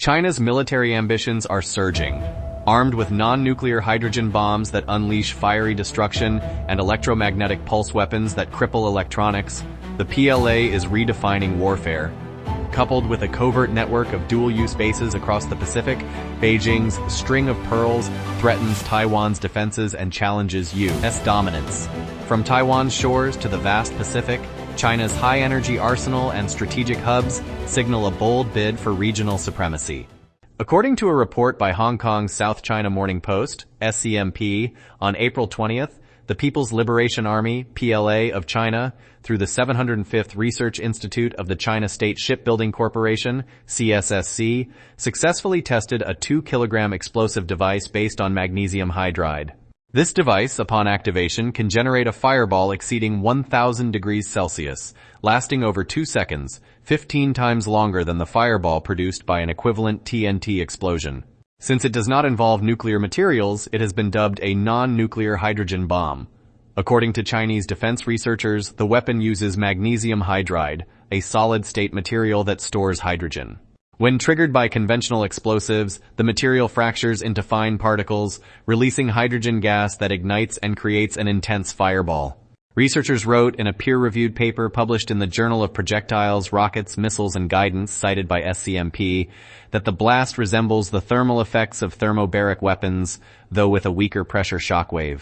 China's military ambitions are surging. Armed with non-nuclear hydrogen bombs that unleash fiery destruction and electromagnetic pulse weapons that cripple electronics, the PLA is redefining warfare. Coupled with a covert network of dual-use bases across the Pacific, Beijing's string of pearls threatens Taiwan's defenses and challenges U.S. dominance. From Taiwan's shores to the vast Pacific, China's high-energy arsenal and strategic hubs signal a bold bid for regional supremacy. According to a report by Hong Kong's South China Morning Post, SCMP, on April 20th, the People's Liberation Army, PLA, of China, through the 705th Research Institute of the China State Shipbuilding Corporation, CSSC, successfully tested a 2-kilogram explosive device based on magnesium hydride. This device, upon activation, can generate a fireball exceeding 1,000 degrees Celsius, lasting over 2 seconds, 15 times longer than the fireball produced by an equivalent TNT explosion. Since it does not involve nuclear materials, it has been dubbed a non-nuclear hydrogen bomb. According to Chinese defense researchers, the weapon uses magnesium hydride, a solid-state material that stores hydrogen. When triggered by conventional explosives, the material fractures into fine particles, releasing hydrogen gas that ignites and creates an intense fireball. Researchers wrote in a peer-reviewed paper published in the Journal of Projectiles, Rockets, Missiles, and Guidance, cited by SCMP, that the blast resembles the thermal effects of thermobaric weapons, though with a weaker pressure shockwave.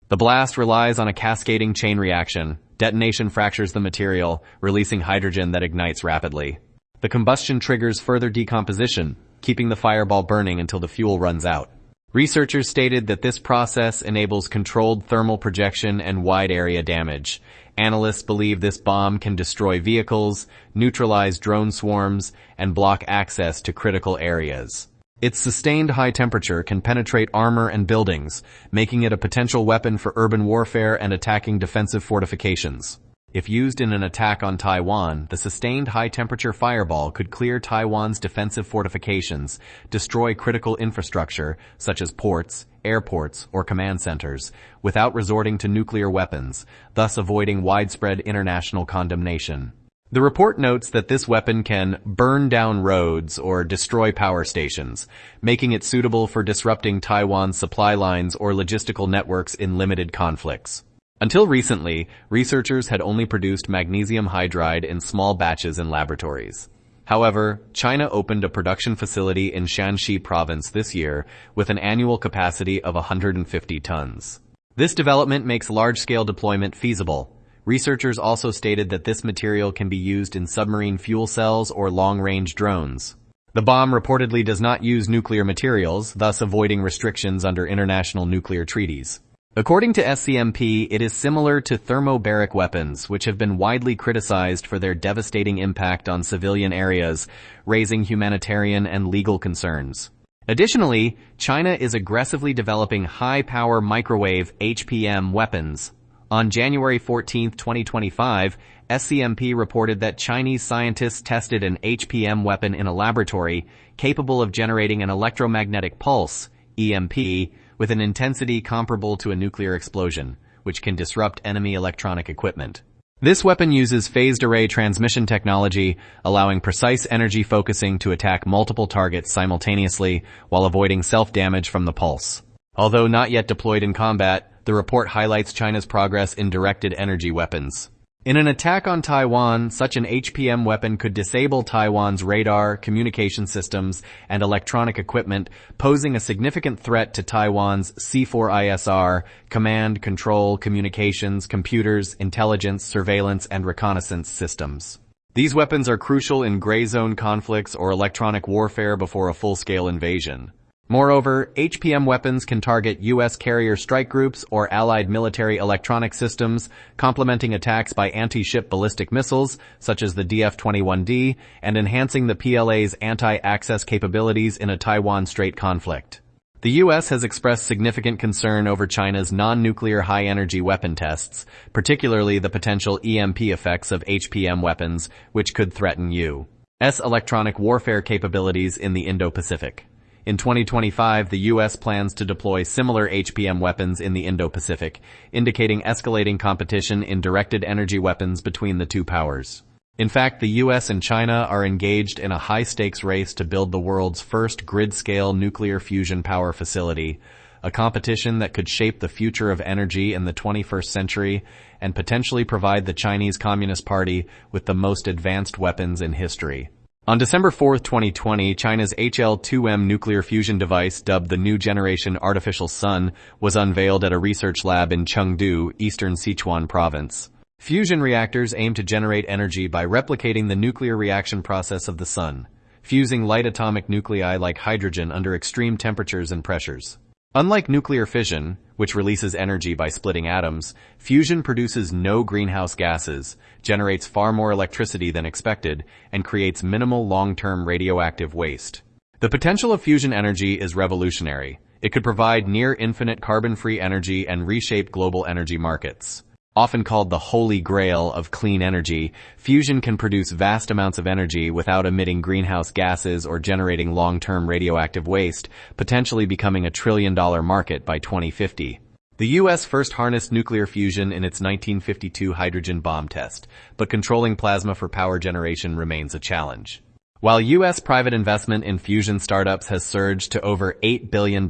The blast relies on a cascading chain reaction. Detonation fractures the material, releasing hydrogen that ignites rapidly. The combustion triggers further decomposition, keeping the fireball burning until the fuel runs out. Researchers stated that this process enables controlled thermal projection and wide-area damage. Analysts believe this bomb can destroy vehicles, neutralize drone swarms, and block access to critical areas. Its sustained high temperature can penetrate armor and buildings, making it a potential weapon for urban warfare and attacking defensive fortifications. If used in an attack on Taiwan, the sustained high-temperature fireball could clear Taiwan's defensive fortifications, destroy critical infrastructure, such as ports, airports, or command centers, without resorting to nuclear weapons, thus avoiding widespread international condemnation. The report notes that this weapon can burn down roads or destroy power stations, making it suitable for disrupting Taiwan's supply lines or logistical networks in limited conflicts. Until recently, researchers had only produced magnesium hydride in small batches in laboratories. However, China opened a production facility in Shanxi province this year with an annual capacity of 150 tons. This development makes large-scale deployment feasible. Researchers also stated that this material can be used in submarine fuel cells or long-range drones. The bomb reportedly does not use nuclear materials, thus avoiding restrictions under international nuclear treaties. According to SCMP, it is similar to thermobaric weapons, which have been widely criticized for their devastating impact on civilian areas, raising humanitarian and legal concerns. Additionally, China is aggressively developing high-power microwave HPM weapons. On January 14, 2025, SCMP reported that Chinese scientists tested an HPM weapon in a laboratory capable of generating an electromagnetic pulse, EMP, with an intensity comparable to a nuclear explosion, which can disrupt enemy electronic equipment. This weapon uses phased array transmission technology, allowing precise energy focusing to attack multiple targets simultaneously while avoiding self-damage from the pulse. Although not yet deployed in combat, the report highlights China's progress in directed energy weapons. In an attack on Taiwan, such an HPM weapon could disable Taiwan's radar, communication systems, and electronic equipment, posing a significant threat to Taiwan's C4ISR, command, control, communications, computers, intelligence, surveillance, and reconnaissance systems. These weapons are crucial in gray zone conflicts or electronic warfare before a full-scale invasion. Moreover, HPM weapons can target U.S. carrier strike groups or allied military electronic systems, complementing attacks by anti-ship ballistic missiles, such as the DF-21D, and enhancing the PLA's anti-access capabilities in a Taiwan Strait conflict. The U.S. has expressed significant concern over China's non-nuclear high-energy weapon tests, particularly the potential EMP effects of HPM weapons, which could threaten U.S. electronic warfare capabilities in the Indo-Pacific. In 2025, the U.S. plans to deploy similar HPM weapons in the Indo-Pacific, indicating escalating competition in directed energy weapons between the two powers. In fact, the US and China are engaged in a high-stakes race to build the world's first grid-scale nuclear fusion power facility, a competition that could shape the future of energy in the 21st century and potentially provide the Chinese Communist Party with the most advanced weapons in history. On December 4, 2020, China's HL-2M nuclear fusion device, dubbed the New Generation Artificial Sun, was unveiled at a research lab in Chengdu, eastern Sichuan province. Fusion reactors aim to generate energy by replicating the nuclear reaction process of the sun, fusing light atomic nuclei like hydrogen under extreme temperatures and pressures. Unlike nuclear fission, which releases energy by splitting atoms, fusion produces no greenhouse gases, generates far more electricity than expected, and creates minimal long-term radioactive waste. The potential of fusion energy is revolutionary. It could provide near-infinite carbon-free energy and reshape global energy markets. Often called the holy grail of clean energy, fusion can produce vast amounts of energy without emitting greenhouse gases or generating long-term radioactive waste, potentially becoming $1 trillion market by 2050. The U.S. first harnessed nuclear fusion in its 1952 hydrogen bomb test, but controlling plasma for power generation remains a challenge. While U.S. private investment in fusion startups has surged to over $8 billion,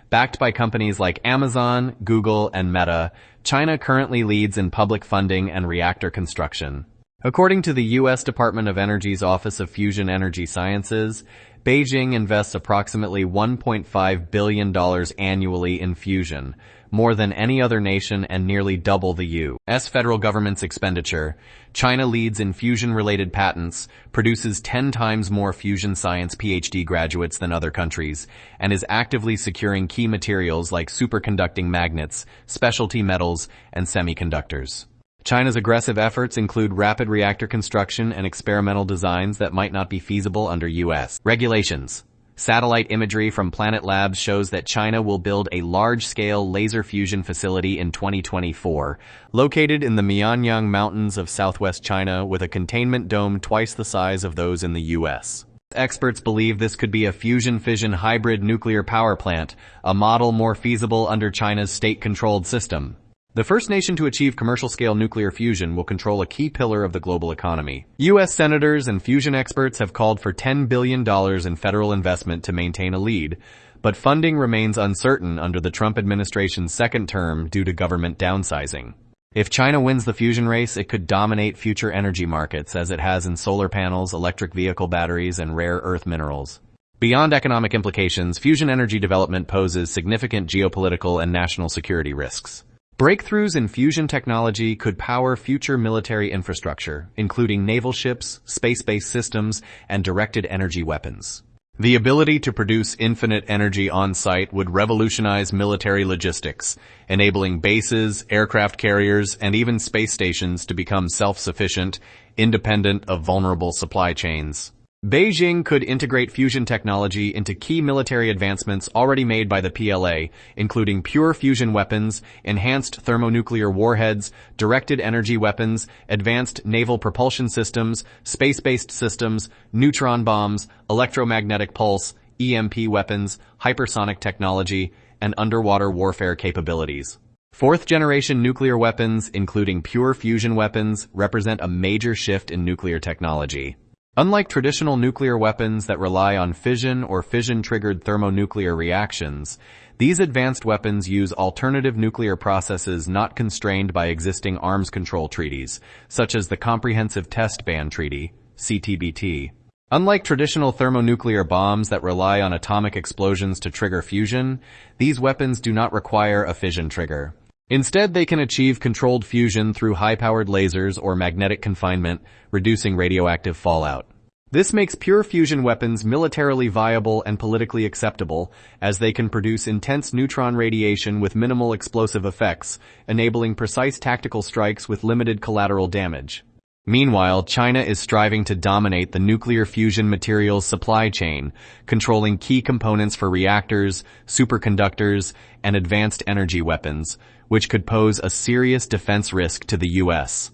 backed by companies like Amazon, Google, and Meta, China currently leads in public funding and reactor construction. According to the U.S. Department of Energy's Office of Fusion Energy Sciences, Beijing invests approximately $1.5 billion annually in fusion, more than any other nation and nearly double the U.S. federal government's expenditure. China leads in fusion-related patents, produces 10 times more fusion science PhD graduates than other countries, and is actively securing key materials like superconducting magnets, specialty metals, and semiconductors. China's aggressive efforts include rapid reactor construction and experimental designs that might not be feasible under U.S. regulations. Satellite imagery from Planet Labs shows that China will build a large-scale laser fusion facility in 2024, located in the Mianyang Mountains of southwest China with a containment dome twice the size of those in the U.S. Experts believe this could be a fusion-fission hybrid nuclear power plant, a model more feasible under China's state-controlled system. The first nation to achieve commercial-scale nuclear fusion will control a key pillar of the global economy. U.S. senators and fusion experts have called for $10 billion in federal investment to maintain a lead, but funding remains uncertain under the Trump administration's second term due to government downsizing. If China wins the fusion race, it could dominate future energy markets as it has in solar panels, electric vehicle batteries, and rare earth minerals. Beyond economic implications, fusion energy development poses significant geopolitical and national security risks. Breakthroughs in fusion technology could power future military infrastructure, including naval ships, space-based systems, and directed energy weapons. The ability to produce infinite energy on-site would revolutionize military logistics, enabling bases, aircraft carriers, and even space stations to become self-sufficient, independent of vulnerable supply chains. Beijing could integrate fusion technology into key military advancements already made by the PLA, including pure fusion weapons, enhanced thermonuclear warheads, directed energy weapons, advanced naval propulsion systems, space-based systems, neutron bombs, electromagnetic pulse, EMP weapons, hypersonic technology, and underwater warfare capabilities. Fourth-generation nuclear weapons, including pure fusion weapons, represent a major shift in nuclear technology. Unlike traditional nuclear weapons that rely on fission or fission-triggered thermonuclear reactions, these advanced weapons use alternative nuclear processes not constrained by existing arms control treaties, such as the Comprehensive Test Ban Treaty, CTBT. Unlike traditional thermonuclear bombs that rely on atomic explosions to trigger fusion, these weapons do not require a fission trigger. Instead, they can achieve controlled fusion through high-powered lasers or magnetic confinement, reducing radioactive fallout. This makes pure fusion weapons militarily viable and politically acceptable, as they can produce intense neutron radiation with minimal explosive effects, enabling precise tactical strikes with limited collateral damage. Meanwhile, China is striving to dominate the nuclear fusion materials supply chain, controlling key components for reactors, superconductors, and advanced energy weapons, which could pose a serious defense risk to the U.S.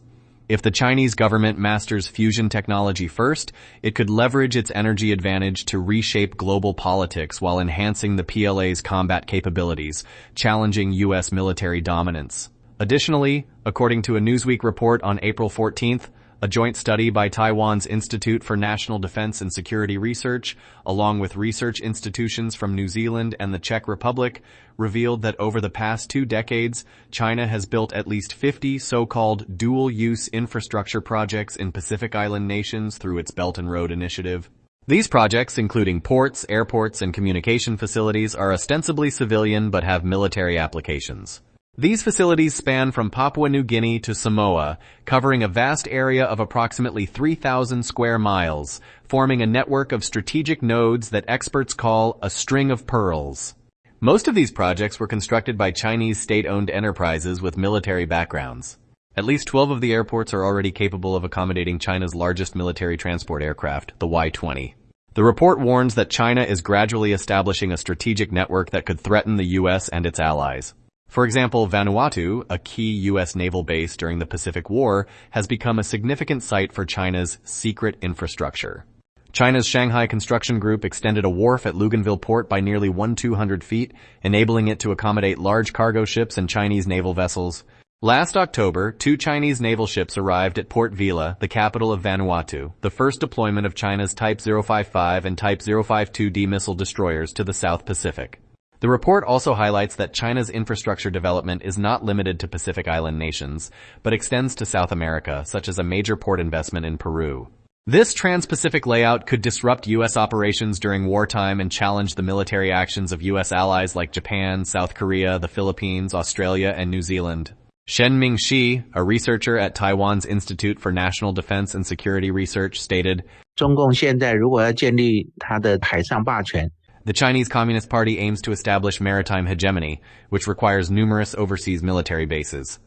If the Chinese government masters fusion technology first, it could leverage its energy advantage to reshape global politics while enhancing the PLA's combat capabilities, challenging U.S. military dominance. Additionally, according to a Newsweek report on April 14th, A joint study by Taiwan's Institute for National Defense and Security Research, along with research institutions from New Zealand and the Czech Republic, revealed that over the past 2 decades, China has built at least 50 so-called dual-use infrastructure projects in Pacific Island nations through its Belt and Road Initiative. These projects, including ports, airports, and communication facilities, are ostensibly civilian but have military applications. These facilities span from Papua New Guinea to Samoa, covering a vast area of approximately 3,000 square miles, forming a network of strategic nodes that experts call a string of pearls. Most of these projects were constructed by Chinese state-owned enterprises with military backgrounds. At least 12 of the airports are already capable of accommodating China's largest military transport aircraft, the Y-20. The report warns that China is gradually establishing a strategic network that could threaten the U.S. and its allies. For example, Vanuatu, a key U.S. naval base during the Pacific War, has become a significant site for China's secret infrastructure. China's Shanghai Construction Group extended a wharf at Luganville Port by nearly 1,200 feet, enabling it to accommodate large cargo ships and Chinese naval vessels. Last October, 2 Chinese naval ships arrived at Port Vila, the capital of Vanuatu, the first deployment of China's Type 055 and Type 052D missile destroyers to the South Pacific. The report also highlights that China's infrastructure development is not limited to Pacific Island nations, but extends to South America, such as a major port investment in Peru. This trans-Pacific layout could disrupt U.S. operations during wartime and challenge the military actions of U.S. allies like Japan, South Korea, the Philippines, Australia, and New Zealand. Shenming Shi, a researcher at Taiwan's Institute for National Defense and Security Research, stated, 中共现在如果要建立它的海上霸权 The Chinese Communist Party aims to establish maritime hegemony, which requires numerous overseas military bases.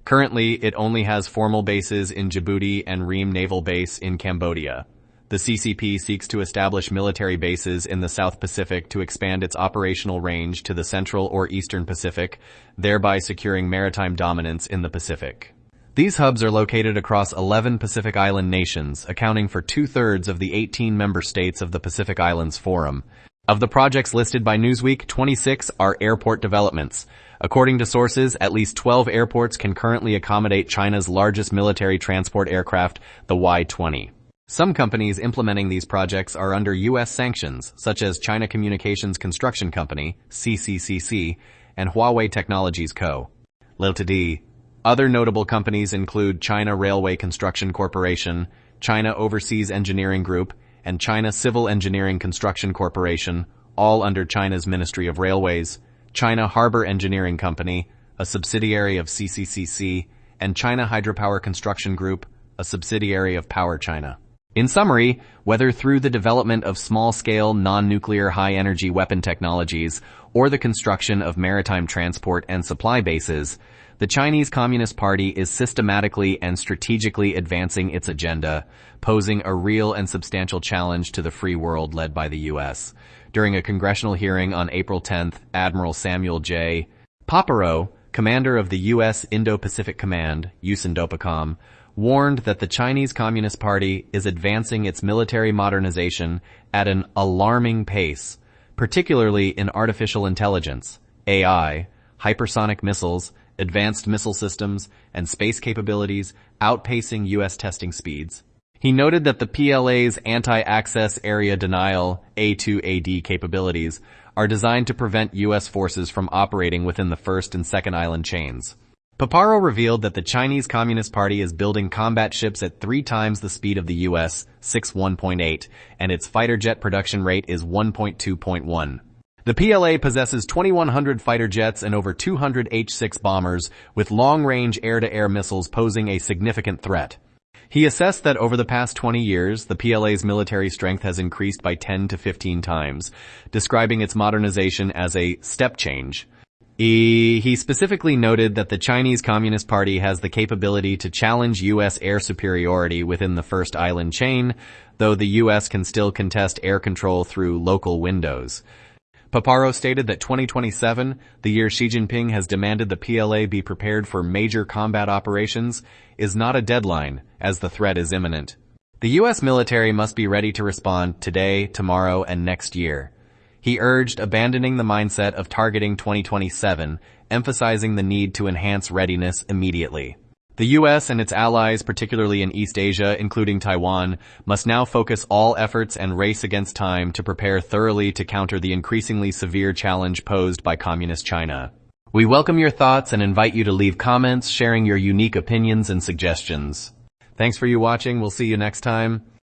Currently, it only has formal bases in Djibouti and Ream Naval Base in Cambodia. The CCP seeks to establish military bases in the South Pacific to expand its operational range to the Central or Eastern Pacific, thereby securing maritime dominance in the Pacific. These hubs are located across 11 Pacific Island nations, accounting for 2/3 of the 18 member states of the Pacific Islands Forum. Of the projects listed by Newsweek, 26 are airport developments. According to sources, at least 12 airports can currently accommodate China's largest military transport aircraft, the Y-20. Some companies implementing these projects are under U.S. sanctions, such as China Communications Construction Company, CCCC, and Huawei Technologies Co. Ltd. Other notable companies include China Railway Construction Corporation, China Overseas Engineering Group, and China Civil Engineering Construction Corporation, all under China's Ministry of Railways, China Harbor Engineering Company, a subsidiary of CCCC, and China Hydropower Construction Group, a subsidiary of Power China. In summary, whether through the development of small-scale, non-nuclear high-energy weapon technologies or the construction of maritime transport and supply bases, the Chinese Communist Party is systematically and strategically advancing its agenda, posing a real and substantial challenge to the free world led by the U.S. During a congressional hearing on April 10th, Admiral Samuel J. Paparo, commander of the U.S. Indo-Pacific Command, USINDOPACOM, warned that the Chinese Communist Party is advancing its military modernization at an alarming pace, particularly in artificial intelligence, AI, hypersonic missiles, advanced missile systems, and space capabilities outpacing U.S. testing speeds. He noted that the PLA's anti-access area denial A2AD capabilities are designed to prevent U.S. forces from operating within the first and second island chains. Paparo revealed that the Chinese Communist Party is building combat ships at 3 times the speed of the U.S., 1.8, and its fighter jet production rate is 1.2.1. The PLA possesses 2,100 fighter jets and over 200 H-6 bombers, with long-range air-to-air missiles posing a significant threat. He assessed that over the past 20 years, the PLA's military strength has increased by 10 to 15 times, describing its modernization as a step change. He specifically noted that the Chinese Communist Party has the capability to challenge U.S. air superiority within the first island chain, though the U.S. can still contest air control through local windows. Paparo stated that 2027, the year Xi Jinping has demanded the PLA be prepared for major combat operations, is not a deadline, as the threat is imminent. The U.S. military must be ready to respond today, tomorrow, and next year. He urged abandoning the mindset of targeting 2027, emphasizing the need to enhance readiness immediately. The US and its allies, particularly in East Asia, including Taiwan, must now focus all efforts and race against time to prepare thoroughly to counter the increasingly severe challenge posed by Communist China. We welcome your thoughts and invite you to leave comments sharing your unique opinions and suggestions. Thanks for watching. We'll see you next time.